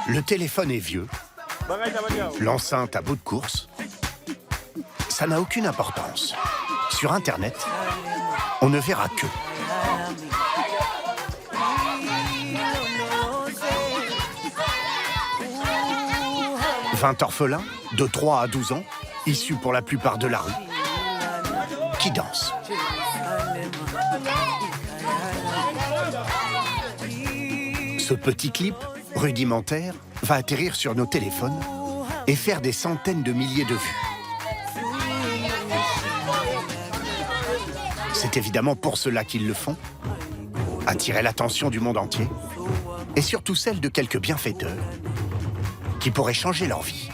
Le téléphone est vieux, l'enceinte à bout de course. Ça n'a aucune importance. Sur Internet, on ne verra que. « 20 orphelins, de 3 à 12 ans, issus pour la plupart de la rue, qui dansent. Ce petit clip, rudimentaire, va atterrir sur nos téléphones et faire des centaines de milliers de vues. C'est évidemment pour cela qu'ils le font, attirer l'attention du monde entier, et surtout celle de quelques bienfaiteurs qui pourraient changer leur vie.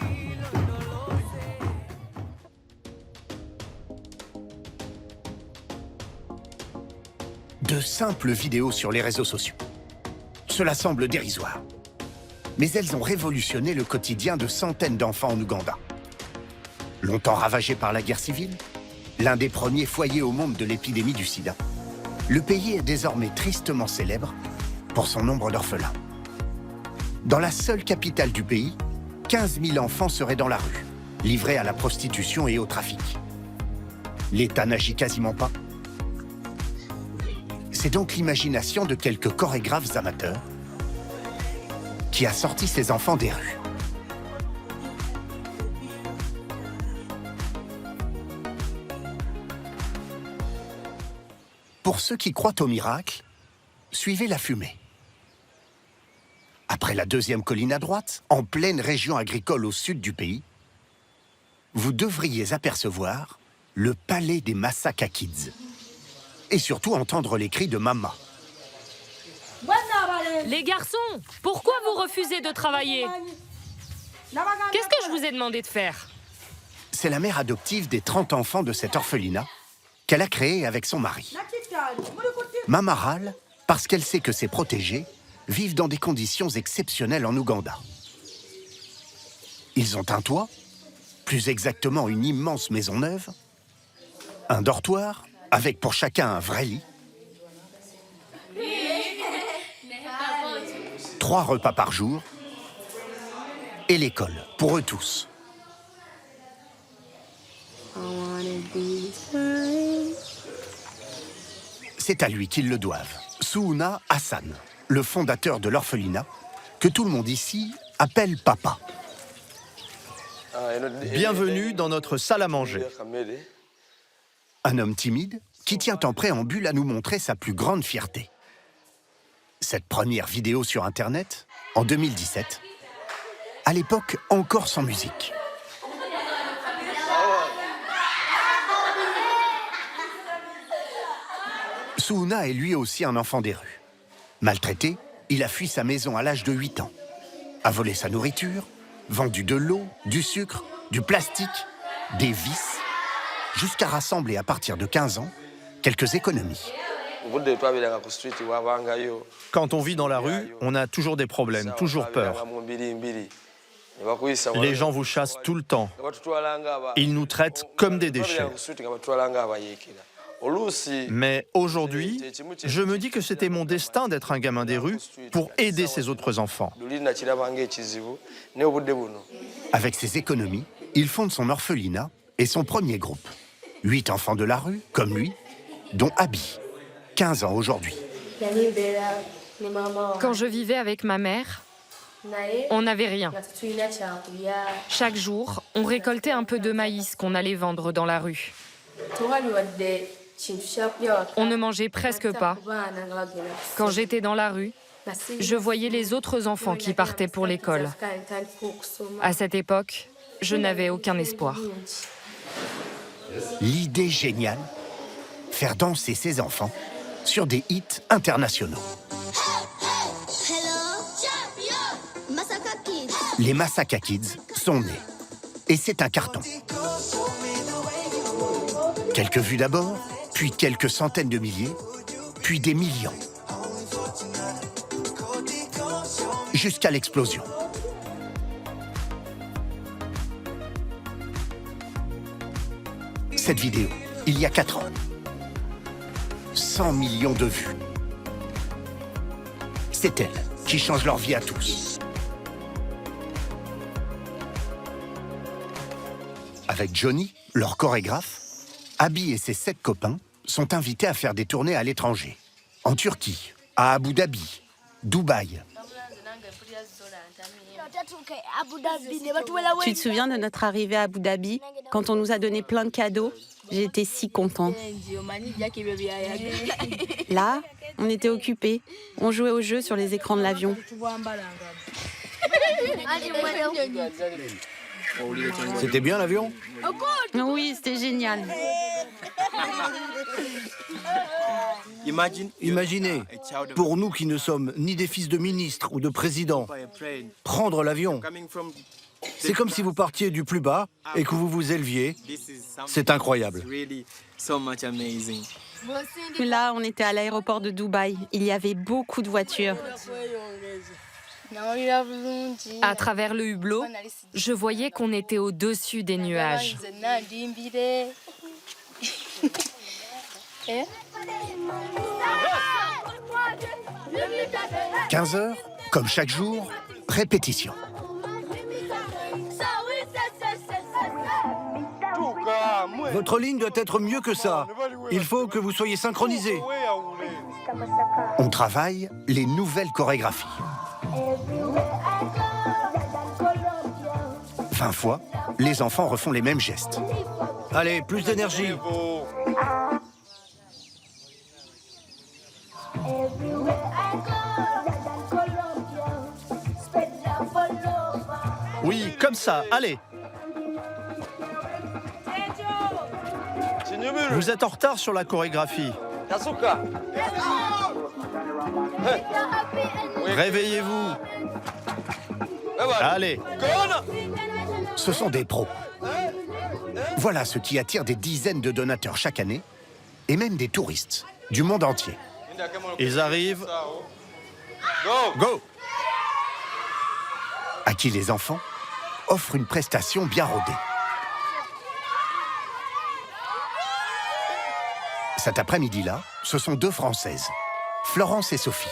De simples vidéos sur les réseaux sociaux. Cela semble dérisoire. Mais elles ont révolutionné le quotidien de centaines d'enfants en Ouganda. Longtemps ravagé par la guerre civile, l'un des premiers foyers au monde de l'épidémie du sida, le pays est désormais tristement célèbre pour son nombre d'orphelins. Dans la seule capitale du pays, 15 000 enfants seraient dans la rue, livrés à la prostitution et au trafic. L'État n'agit quasiment pas. C'est donc l'imagination de quelques chorégraphes amateurs qui a sorti ces enfants des rues. Pour ceux qui croient au miracle, suivez la fumée. Après la deuxième colline à droite, en pleine région agricole au sud du pays, vous devriez apercevoir le palais des Masaka Kids. Et surtout entendre les cris de Mama. Les garçons, pourquoi vous refusez de travailler? Qu'est-ce que je vous ai demandé de faire? C'est la mère adoptive des 30 enfants de cet orphelinat qu'elle a créé avec son mari. Mama râle parce qu'elle sait que ses protégés vivent dans des conditions exceptionnelles en Ouganda. Ils ont un toit, plus exactement une immense maison neuve, un dortoir avec pour chacun un vrai lit, 3 repas par jour et l'école pour eux tous. C'est à lui qu'ils le doivent. Suuna Hassan, le fondateur de l'orphelinat, que tout le monde ici appelle papa. Bienvenue dans notre salle à manger. Un homme timide qui tient en préambule à nous montrer sa plus grande fierté. Cette première vidéo sur Internet, en 2017, à l'époque encore sans musique. Suuna est lui aussi un enfant des rues. Maltraité, il a fui sa maison à l'âge de 8 ans, a volé sa nourriture, vendu de l'eau, du sucre, du plastique, des vices, jusqu'à rassembler à partir de 15 ans quelques économies. Quand on vit dans la rue, on a toujours des problèmes, toujours peur. Les gens vous chassent tout le temps. Ils nous traitent comme des déchets. Mais aujourd'hui, je me dis que c'était mon destin d'être un gamin des rues pour aider ces autres enfants. Avec ses économies, il fonde son orphelinat et son premier groupe. 8 enfants de la rue, comme lui, dont Abby, 15 ans aujourd'hui. Quand je vivais avec ma mère, on n'avait rien. Chaque jour, on récoltait un peu de maïs qu'on allait vendre dans la rue. On ne mangeait presque pas. Quand j'étais dans la rue, je voyais les autres enfants qui partaient pour l'école. À cette époque, je n'avais aucun espoir. L'idée géniale, faire danser ses enfants sur des hits internationaux. Les Masaka Kids sont nés. Et c'est un carton. Quelques vues d'abord, puis quelques centaines de milliers, puis des millions. Jusqu'à l'explosion. Cette vidéo, il y a 4 ans. 100 millions de vues. C'est elle qui change leur vie à tous. Avec Johnny, leur chorégraphe, Abby et ses 7 copains sont invités à faire des tournées à l'étranger. En Turquie, à Abu Dhabi, Dubaï. Tu te souviens de notre arrivée à Abu Dhabi, quand on nous a donné plein de cadeaux? J'ai été si contente. Là, on était occupés. On jouait aux jeux sur les écrans de l'avion. C'était bien l'avion? Oui, c'était génial. Imaginez, pour nous qui ne sommes ni des fils de ministres ou de présidents, prendre l'avion, c'est comme si vous partiez du plus bas et que vous vous éleviez. C'est incroyable. Là, on était à l'aéroport de Dubaï. Il y avait beaucoup de voitures. À travers le hublot, je voyais qu'on était au-dessus des nuages. 15 heures, comme chaque jour, répétition. Votre ligne doit être mieux que ça. Il faut que vous soyez synchronisés. On travaille les nouvelles chorégraphies. 20 fois, les enfants refont les mêmes gestes. Allez, plus d'énergie. Oui, comme ça, allez. Vous êtes en retard sur la chorégraphie. Réveillez-vous. Allez. Ce sont des pros. Voilà ce qui attire des dizaines de donateurs chaque année, et même des touristes du monde entier. Ils arrivent. Go! À qui les enfants offrent une prestation bien rodée. Cet après-midi-là, ce sont 2 Françaises, Florence et Sophie.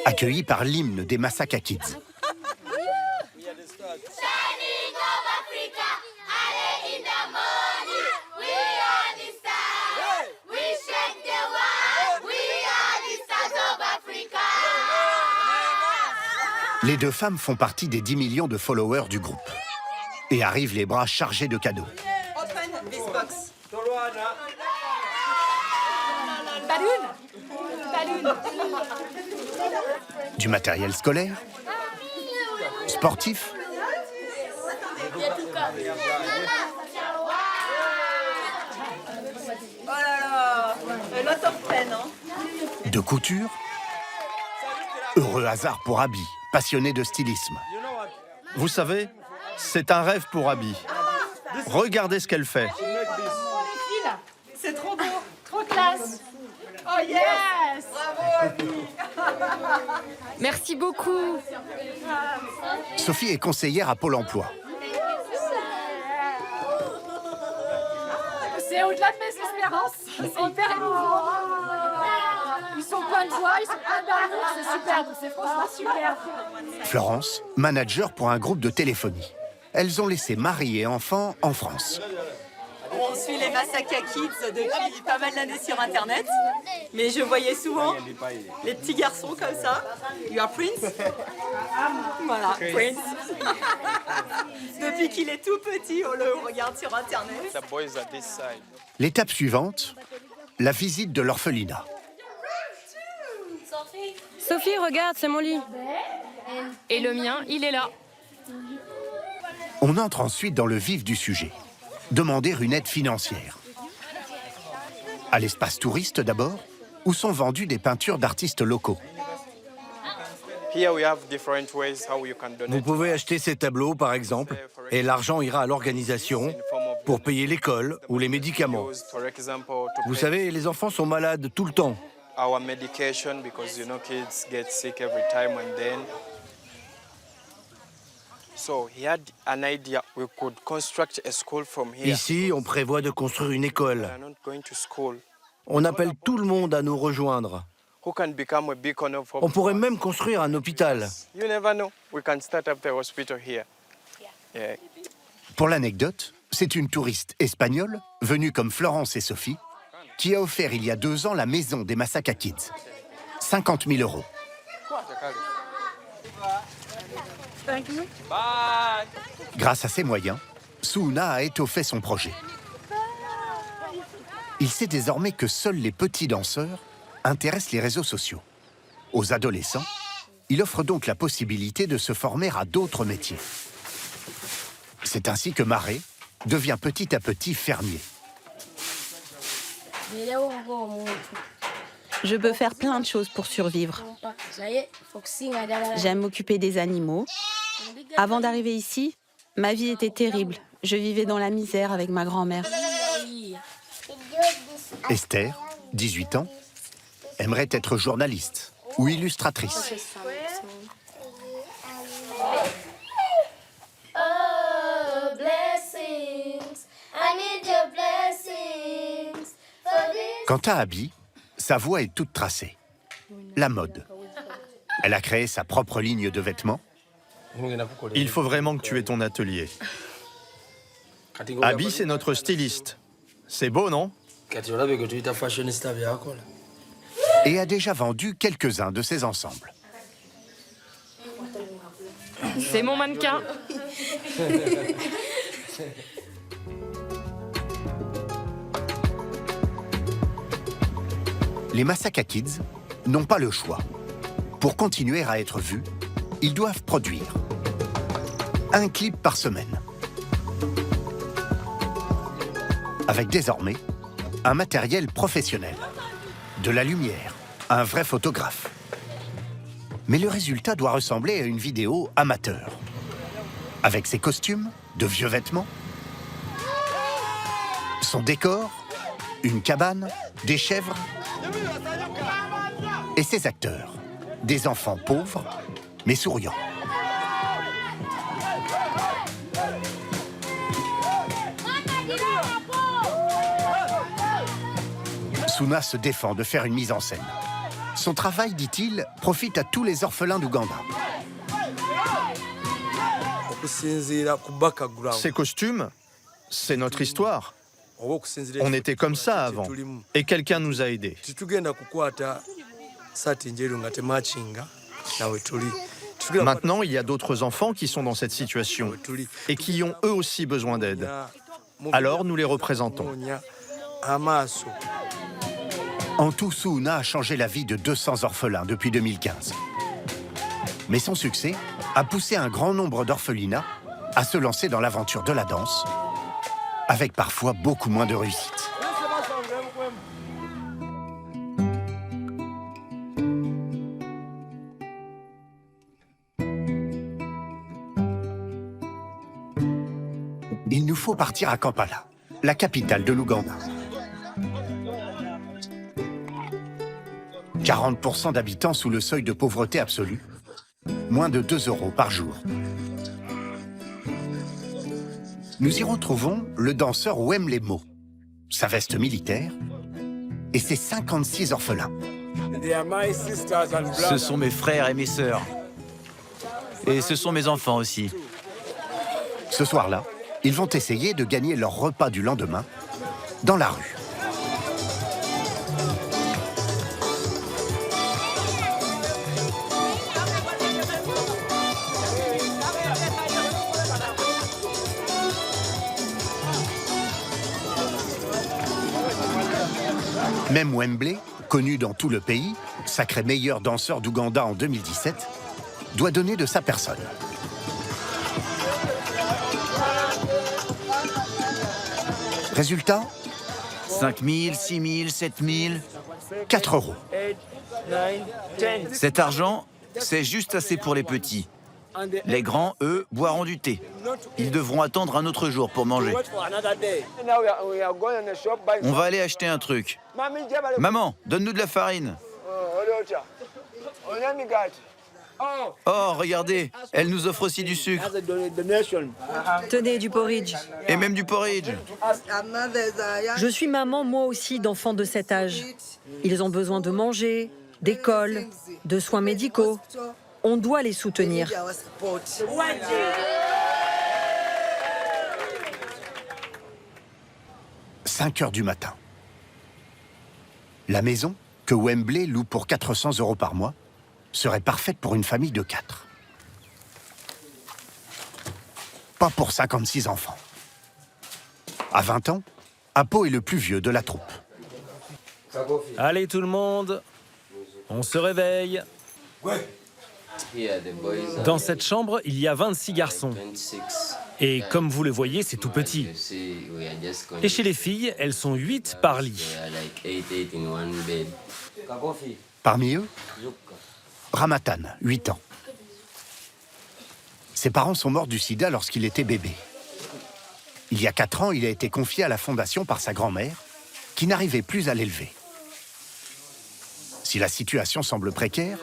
Accueillies par l'hymne des Massacre Kids. Les 2 femmes font partie des 10 millions de followers du groupe et arrivent les bras chargés de cadeaux. Du matériel scolaire, sportif, de couture. Heureux hasard pour Abby, passionnée de stylisme. Vous savez, c'est un rêve pour Abby. Regardez ce qu'elle fait. C'est trop beau, trop classe. Oh yes! Merci beaucoup. Sophie est conseillère à Pôle emploi. C'est au-delà de mes espérances. C'est hyper émouvant. Ils sont plein de joie, ils sont plein d'amour, c'est super. C'est franchement super. Florence, manager pour un groupe de téléphonie. Elles ont laissé mari et enfants en France. On suit les Massacre Kids depuis pas mal d'années sur Internet, mais je voyais souvent les petits garçons comme ça. You are Prince. Voilà, Prince. Depuis qu'il est tout petit, on le regarde sur Internet. L'étape suivante, la visite de l'orphelinat. Sophie, regarde, c'est mon lit. Et le mien, il est là. On entre ensuite dans le vif du sujet. Demander une aide financière. À l'espace touriste d'abord, où sont vendues des peintures d'artistes locaux. Vous pouvez acheter ces tableaux, par exemple, et l'argent ira à l'organisation pour payer l'école ou les médicaments. Vous savez, les enfants sont malades tout le temps. Ici, on prévoit de construire une école. On appelle tout le monde à nous rejoindre. On pourrait même construire un hôpital. Pour l'anecdote, c'est une touriste espagnole, venue comme Florence et Sophie, qui a offert il y a 2 ans la maison des Masaka Kids. 50 000 €. Grâce à ses moyens, Suuna a étoffé son projet. Il sait désormais que seuls les petits danseurs intéressent les réseaux sociaux. Aux adolescents, il offre donc la possibilité de se former à d'autres métiers. C'est ainsi que Maré devient petit à petit fermier. Je peux faire plein de choses pour survivre. J'aime m'occuper des animaux. Avant d'arriver ici, ma vie était terrible. Je vivais dans la misère avec ma grand-mère. Esther, 18 ans, aimerait être journaliste ou illustratrice. Quant à Abby, sa voie est toute tracée. La mode. Elle a créé sa propre ligne de vêtements. Il faut vraiment que tu aies ton atelier. Abby, c'est notre styliste. C'est beau, non? Et a déjà vendu quelques-uns de ses ensembles. C'est mon mannequin. Les Masaka Kids n'ont pas le choix. Pour continuer à être vus, ils doivent produire 1 clip par semaine. Avec désormais un matériel professionnel, de la lumière, un vrai photographe. Mais le résultat doit ressembler à une vidéo amateur. Avec ses costumes, de vieux vêtements, son décor, une cabane, des chèvres, et ses acteurs, des enfants pauvres, mais souriants. Suuna se défend de faire une mise en scène. Son travail, dit-il, profite à tous les orphelins d'Ouganda. Ces costumes, c'est notre histoire. On était comme ça avant, et quelqu'un nous a aidés. Maintenant, il y a d'autres enfants qui sont dans cette situation et qui ont eux aussi besoin d'aide. Alors, nous les représentons. En tout, Suuna a changé la vie de 200 orphelins depuis 2015. Mais son succès a poussé un grand nombre d'orphelinats à se lancer dans l'aventure de la danse, avec parfois beaucoup moins de réussite. Il nous faut partir à Kampala, la capitale de l'Ouganda. 40% d'habitants sous le seuil de pauvreté absolue, moins de 2 € par jour. Nous y retrouvons le danseur Wemlemo, sa veste militaire et ses 56 orphelins. Ce sont mes frères et mes sœurs. Et ce sont mes enfants aussi. Ce soir-là, ils vont essayer de gagner leur repas du lendemain dans la rue. Même Wembley, connu dans tout le pays, sacré meilleur danseur d'Ouganda en 2017, doit donner de sa personne. Résultat, 5 000, 6 000, 7 000. 4 €. Cet argent, c'est juste assez pour les petits. Les grands, eux, boiront du thé. Ils devront attendre un autre jour pour manger. On va aller acheter un truc. Maman, donne-nous de la farine. Oh, regardez, elle nous offre aussi du sucre. Tenez, du porridge. Et même du porridge. Je suis maman, moi aussi, d'enfants de cet âge. Ils ont besoin de manger, d'école, de soins médicaux. On doit les soutenir. 5 heures du matin. La maison, que Wembley loue pour 400 € par mois, serait parfaite pour une famille de 4. Pas pour 56 enfants. À 20 ans, Apo est le plus vieux de la troupe. Allez tout le monde, on se réveille. Dans cette chambre, il y a 26 garçons. Et comme vous le voyez, c'est tout petit. Et chez les filles, elles sont 8 par lit. Parmi eux, Ramatan, 8 ans. Ses parents sont morts du sida lorsqu'il était bébé. Il y a 4 ans, il a été confié à la fondation par sa grand-mère, qui n'arrivait plus à l'élever. Si la situation semble précaire,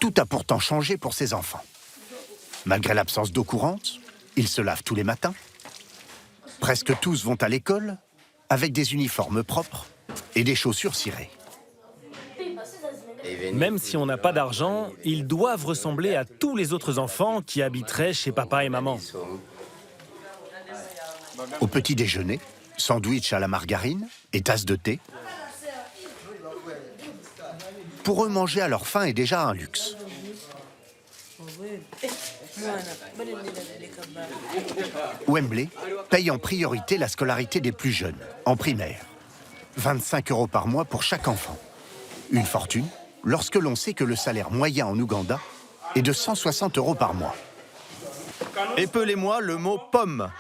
tout a pourtant changé pour ses enfants. Malgré l'absence d'eau courante, ils se lavent tous les matins. Presque tous vont à l'école, avec des uniformes propres et des chaussures cirées. Même si on n'a pas d'argent, ils doivent ressembler à tous les autres enfants qui habiteraient chez papa et maman. Au petit déjeuner, sandwich à la margarine et tasse de thé. Pour eux, manger à leur faim est déjà un luxe. Wembley paye en priorité la scolarité des plus jeunes, en primaire. 25 € par mois pour chaque enfant. Une fortune lorsque l'on sait que le salaire moyen en Ouganda est de 160 € par mois. Épelez-moi le mot pomme.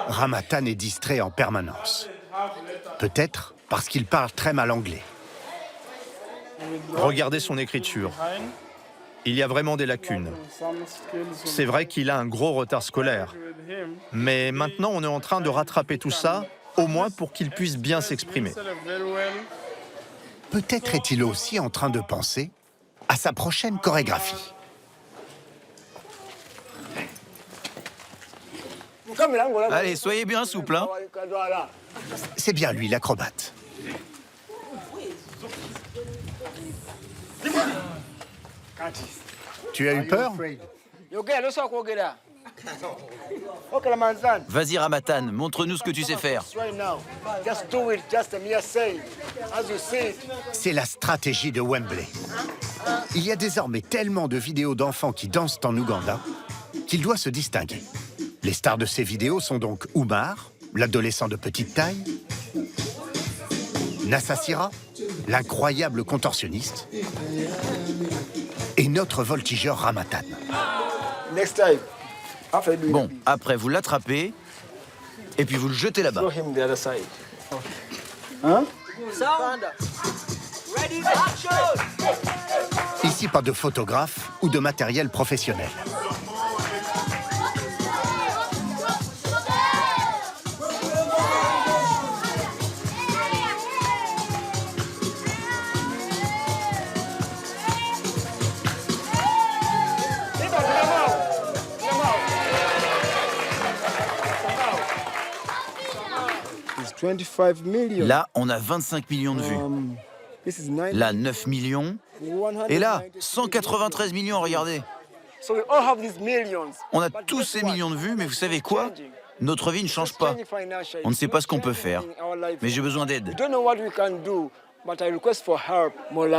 Ramatan est distrait en permanence. Peut-être parce qu'il parle très mal anglais. Regardez son écriture. Il y a vraiment des lacunes. C'est vrai qu'il a un gros retard scolaire. Mais maintenant, on est en train de rattraper tout ça, au moins pour qu'il puisse bien s'exprimer. Peut-être est-il aussi en train de penser à sa prochaine chorégraphie. Allez, soyez bien souple, hein. C'est bien lui, l'acrobate. Tu as eu peur? Vas-y, Ramatan, montre-nous ce que tu sais faire. C'est la stratégie de Wembley. Il y a désormais tellement de vidéos d'enfants qui dansent en Ouganda qu'il doit se distinguer. Les stars de ces vidéos sont donc Oumar, l'adolescent de petite taille, Nassasira, l'incroyable contorsionniste, et notre voltigeur Ramatan. Bon, après vous l'attrapez, et puis vous le jetez là-bas. Ici, pas de photographe ou de matériel professionnel. Là, on a 25 millions de vues. Là, 9 millions. Et là, 193 millions, regardez. On a tous ces millions de vues, mais vous savez quoi? Notre vie ne change pas. On ne sait pas ce qu'on peut faire. Mais j'ai besoin d'aide.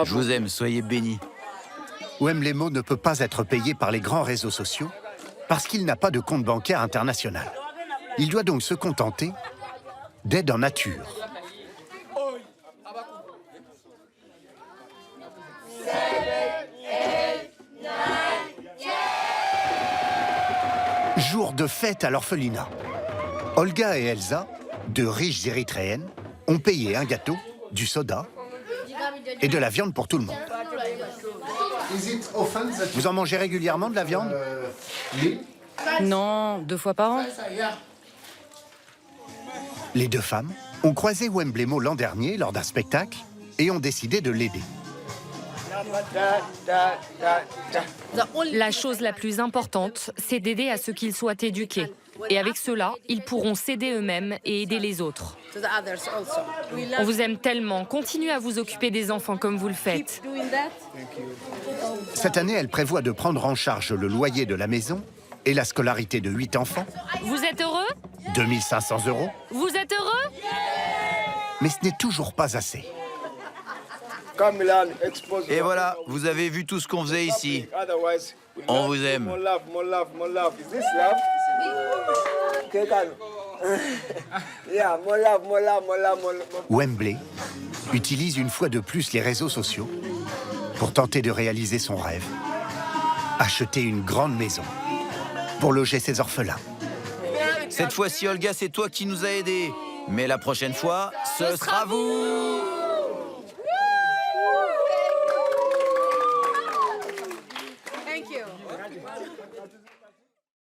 Je vous aime, soyez bénis. Wembley Mo ne peut pas être payé par les grands réseaux sociaux parce qu'il n'a pas de compte bancaire international. Il doit donc se contenter d'aide en nature. Jour de fête à l'orphelinat. Olga et Elsa, deux riches Érythréennes, ont payé un gâteau, du soda et de la viande pour tout le monde. Vous en mangez régulièrement de la viande? Non, 2 fois par an. Les deux femmes ont croisé Wembley Mo l'an dernier lors d'un spectacle et ont décidé de l'aider. La chose la plus importante, c'est d'aider à ce qu'ils soient éduqués. Et avec cela, ils pourront s'aider eux-mêmes et aider les autres. On vous aime tellement. Continuez à vous occuper des enfants comme vous le faites. Cette année, elle prévoit de prendre en charge le loyer de la maison et la scolarité de 8 enfants, Vous êtes heureux? 2 500 €. Vous êtes heureux? Mais ce n'est toujours pas assez. Et voilà, vous avez vu tout ce qu'on faisait ici. On vous aime. Wembley utilise une fois de plus les réseaux sociaux pour tenter de réaliser son rêve. Acheter une grande maison pour loger ses orphelins. Cette fois-ci, Olga, c'est toi qui nous as aidés. Mais la prochaine fois, ce sera vous. Thank you.